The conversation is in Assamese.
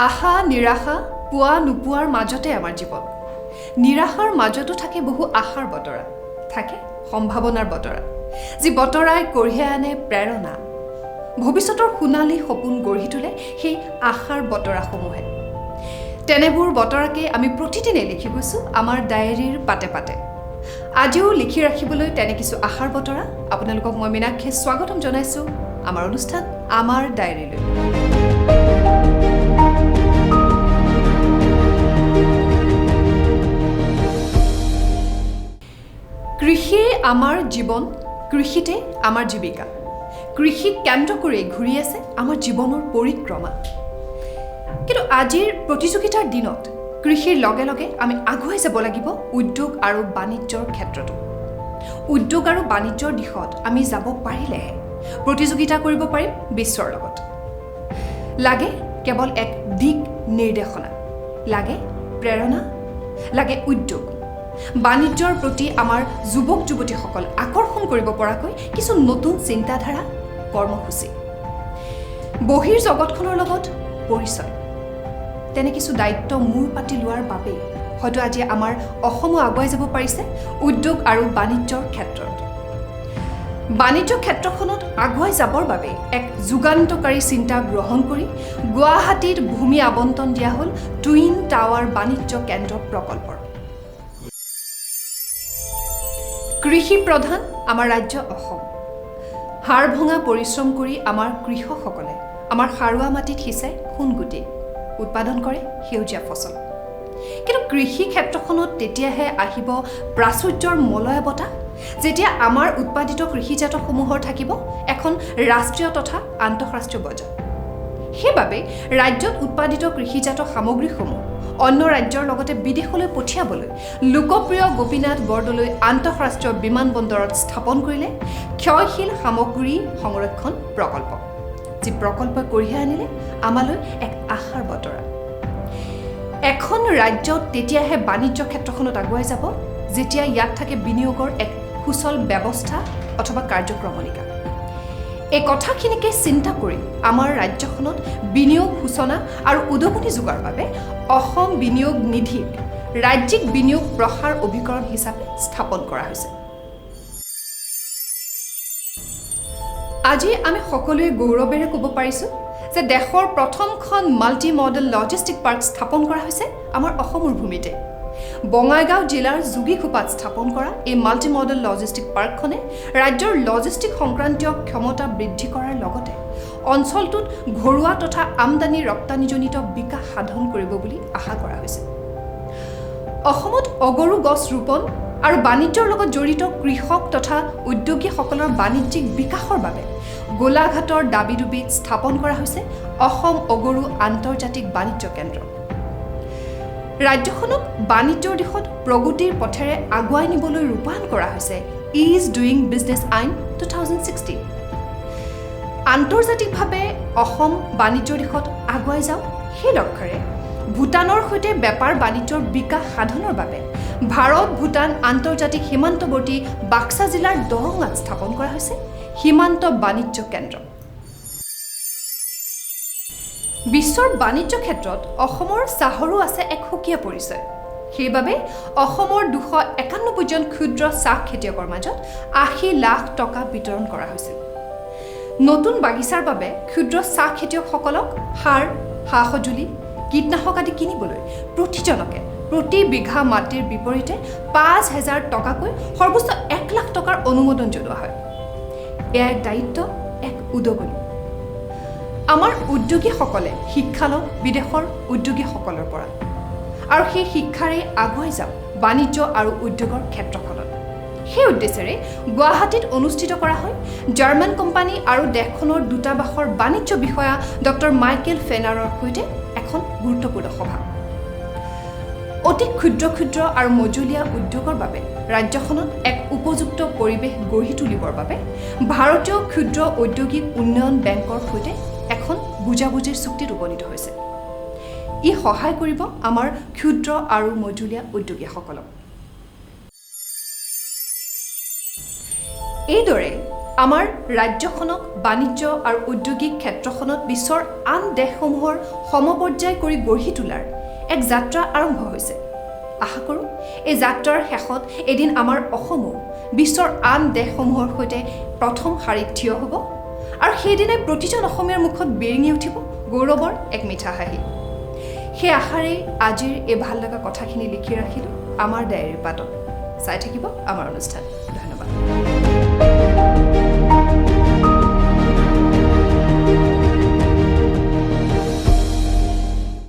আশা নিৰাশা পোৱা নোপোৱাৰ মাজতে আমাৰ জীৱন। নিৰাশাৰ মাজতো থাকে বহু আশাৰ বতৰা, থাকে সম্ভাৱনাৰ বতৰা, যি বতৰাই কঢ়িয়াই আনে প্ৰেৰণা। ভৱিষ্যতৰ সোণালী সপোন গঢ়ি তোলে সেই আশাৰ বতৰাসমূহে। তেনেবোৰ বতৰাকে আমি প্ৰতিদিনে লিখি গৈছোঁ আমাৰ ডায়েৰীৰ পাতে পাতে। আজিও লিখি ৰাখিবলৈ তেনে কিছু আশাৰ বতৰা আপোনালোকক মই মীনাক্ষীয়ে স্বাগতম জনাইছোঁ আমাৰ অনুষ্ঠান আমাৰ ডায়েৰীলৈ। কৃষিয়ে আমাৰ জীৱন, কৃষিতে আমাৰ জীৱিকা। কৃষিক কেন্দ্ৰ কৰি ঘূৰি আছে আমাৰ জীৱনৰ পৰিক্ৰমা। কিন্তু আজিৰ প্ৰতিযোগিতাৰ দিনত কৃষিৰ লগে লগে আমি আগুৱাই যাব লাগিব উদ্যোগ আৰু বাণিজ্যৰ ক্ষেত্ৰতো। উদ্যোগ আৰু বাণিজ্যৰ দিশত আমি যাব পাৰিলেহে প্ৰতিযোগিতা কৰিব পাৰিম বিশ্বৰ লগত। লাগে কেৱল এক দিক নিৰ্দেশনা, লাগে প্ৰেৰণা, লাগে উদ্যোগ। বাণিজ্যৰ প্ৰতি আমাৰ যুৱক যুৱতীসকল আকৰ্ষণ কৰিব পৰাকৈ কিছু নতুন চিন্তাধাৰা, কৰ্মসূচী। বহিৰ জগতখনৰ লগত পৰিচয়, তেনে কিছু দায়িত্ব মূৰ পাতি লোৱাৰ বাবেই হয়তো আজি আমাৰ অসমো আগুৱাই যাব পাৰিছে উদ্যোগ আৰু বাণিজ্যৰ ক্ষেত্ৰত। বাণিজ্য ক্ষেত্ৰখনত আগুৱাই যাবৰ বাবে এক যুগান্তকাৰী চিন্তা গ্ৰহণ কৰি গুৱাহাটীত ভূমি আবণ্টন দিয়া হ'ল টুইন টাৱাৰ বাণিজ্য কেন্দ্ৰ প্ৰকল্পৰ। কৃষি প্ৰধান আমাৰ ৰাজ্য অসম। হাড় ভঙা পৰিশ্ৰম কৰি আমাৰ কৃষকসকলে আমাৰ সাৰুৱা মাটিত সিঁচাই সোণগুটি উৎপাদন কৰে সেউজীয়া ফচল। কিন্তু কৃষি ক্ষেত্ৰখনত তেতিয়াহে আহিব প্ৰাচুৰ্যৰ মলয় বতাহ, যেতিয়া আমাৰ উৎপাদিত কৃষিজাতসমূহৰ থাকিব এখন ৰাষ্ট্ৰীয় তথা আন্তঃৰাষ্ট্ৰীয় বজাৰ। সেইবাবে ৰাজ্যত উৎপাদিত কৃষিজাত সামগ্ৰীসমূহ অন্য ৰাজ্যৰ লগতে বিদেশলৈ পঠিয়াবলৈ লোকপ্ৰিয় গোপীনাথ বৰদলৈ আন্তঃৰাষ্ট্ৰীয় বিমানবন্দৰত স্থাপন কৰিলে ক্ষয়শীল সামগ্ৰী সংৰক্ষণ প্ৰকল্প, যি প্ৰকল্পই কঢ়িয়াই আনিলে আমালৈ এক আশাৰ বতৰা। এখন ৰাজ্যত তেতিয়াহে বাণিজ্য ক্ষেত্ৰখনত আগুৱাই যাব যেতিয়া ইয়াত থাকে বিনিয়োগৰ এক সুচল ব্যৱস্থা অথবা কাৰ্যক্ৰমণিকা। এই কথাখিনিকে চিন্তা কৰি আমাৰ ৰাজ্যখনত বিনিয়োগ সূচনা আৰু উদগনি যোগোৱাৰ বাবে অসম বিনিয়োগ নিধিক ৰাজ্যিক বিনিয়োগ প্ৰসাৰ অভিকৰণ হিচাপে স্থাপন কৰা হৈছে। আজি আমি সকলোৱে গৌৰৱেৰে ক'ব পাৰিছোঁ যে দেশৰ প্ৰথমখন মাল্টি মডেল লজিষ্টিক পাৰ্ক স্থাপন কৰা হৈছে আমাৰ অসমৰ ভূমিতে। বঙাইগাঁও জিলাৰ যোগীঘোপাত স্থাপন কৰা এই মাল্টি মডেল লজিষ্টিক পাৰ্কখনে ৰাজ্যৰ লজিষ্টিক সংক্ৰান্তীয় ক্ষমতা বৃদ্ধি কৰাৰ লগতে অঞ্চলটোত ঘৰুৱা তথা আমদানি ৰপ্তানিজনিত বিকাশ সাধন কৰিব বুলি আশা কৰা হৈছে। অসমত অগৰু গছ ৰোপণ আৰু বাণিজ্যৰ লগত জড়িত কৃষক তথা উদ্যোগীসকলৰ বাণিজ্যিক বিকাশৰ বাবে গোলাঘাটৰ দাবিডুবিত স্থাপন কৰা হৈছে অসম অগৰু আন্তৰ্জাতিক বাণিজ্য কেন্দ্ৰ। ৰাজ্যখনক বাণিজ্যৰ দিশত প্ৰগতিৰ পথেৰে আগুৱাই নিবলৈ ৰূপায়ণ কৰা হৈছে ইজ ডুইং বিজনেছ আইন 2016। আন্তৰ্জাতিকভাৱে অসম বাণিজ্যৰ দিশত আগুৱাই যাওক সেই লক্ষ্যৰে ভূটানৰ সৈতে বেপাৰ বাণিজ্যৰ বিকাশ সাধনৰ বাবে ভাৰত ভূটান আন্তৰ্জাতিক সীমান্তৱৰ্তী বাক্সা জিলাৰ দৰঙাত স্থাপন কৰা হৈছে সীমান্ত বাণিজ্য কেন্দ্ৰ। বিশ্বৰ বাণিজ্য ক্ষেত্ৰত অসমৰ চাহৰো আছে এক সুকীয়া পৰিচয়। সেইবাবে অসমৰ 291জন ক্ষুদ্ৰ চাহ খেতিয়কৰ মাজত 80 লাখ টকা বিতৰণ কৰা হৈছিল। নতুন বাগিচাৰ বাবে ক্ষুদ্ৰ চাহ খেতিয়কসকলক সাৰ, সা সঁজুলি, কীটনাশক আদি কিনিবলৈ প্ৰতিজনকে প্ৰতি বিঘা মাটিৰ বিপৰীতে 5,000 টকাকৈ সৰ্বোচ্চ 1 লাখ টকাৰ অনুমোদন জনোৱা হয়। এয়া এক দায়িত্ব, এক উদগনি। আমাৰ উদ্যোগীসকলে শিক্ষা লওক বিদেশৰ উদ্যোগীসকলৰ পৰা, আৰু সেই শিক্ষাৰে আগুৱাই যাওক বাণিজ্য আৰু উদ্যোগৰ ক্ষেত্ৰখনত। সেই উদ্দেশ্যেৰে গুৱাহাটীত অনুষ্ঠিত কৰা হয় জাৰ্মান কোম্পানী আৰু দেশখনৰ দূতাবাসৰ বাণিজ্য বিষয়া ডক্টৰ মাইকেল ফেনাৰৰ সৈতে এখন গুৰুত্বপূৰ্ণ সভা। অতি ক্ষুদ্ৰ ক্ষুদ্ৰ আৰু মজলীয়া উদ্যোগৰ বাবে ৰাজ্যখনত এক উপযুক্ত পৰিৱেশ গঢ়ি তুলিবৰ বাবে ভাৰতীয় ক্ষুদ্ৰ ঔদ্যোগিক উন্নয়ন বেংকৰ সৈতে এখন বুজাবুজিৰ চুক্তিত উপনীত হৈছে। ই সহায় কৰিব আমাৰ ক্ষুদ্ৰ আৰু মজলীয়া উদ্যোগীসকলক। এইদৰে আমাৰ ৰাজ্যখনক বাণিজ্য আৰু ঔদ্যোগিক ক্ষেত্ৰখনত বিশ্বৰ আন দেশসমূহৰ সমপৰ্যায় কৰি গঢ়ি তোলাৰ এক যাত্ৰা আৰম্ভ হৈছে। আশা কৰোঁ এই যাত্ৰাৰ শেষত এদিন আমাৰ অসমো বিশ্বৰ আন দেশসমূহৰ সৈতে প্ৰথম শাৰীত থিয় হ'ব আৰু সেইদিনাই প্ৰতিজন অসমীয়াৰ মুখত বিৰিঙি উঠিব গৌৰৱৰ এক মিঠা হাঁহি। সেই আশাৰেই আজিৰ এই ভাল লগা কথাখিনি লিখি ৰাখিলোঁ আমাৰ ডায়েৰীৰ পাতত। চাই থাকিব আমাৰ অনুষ্ঠান।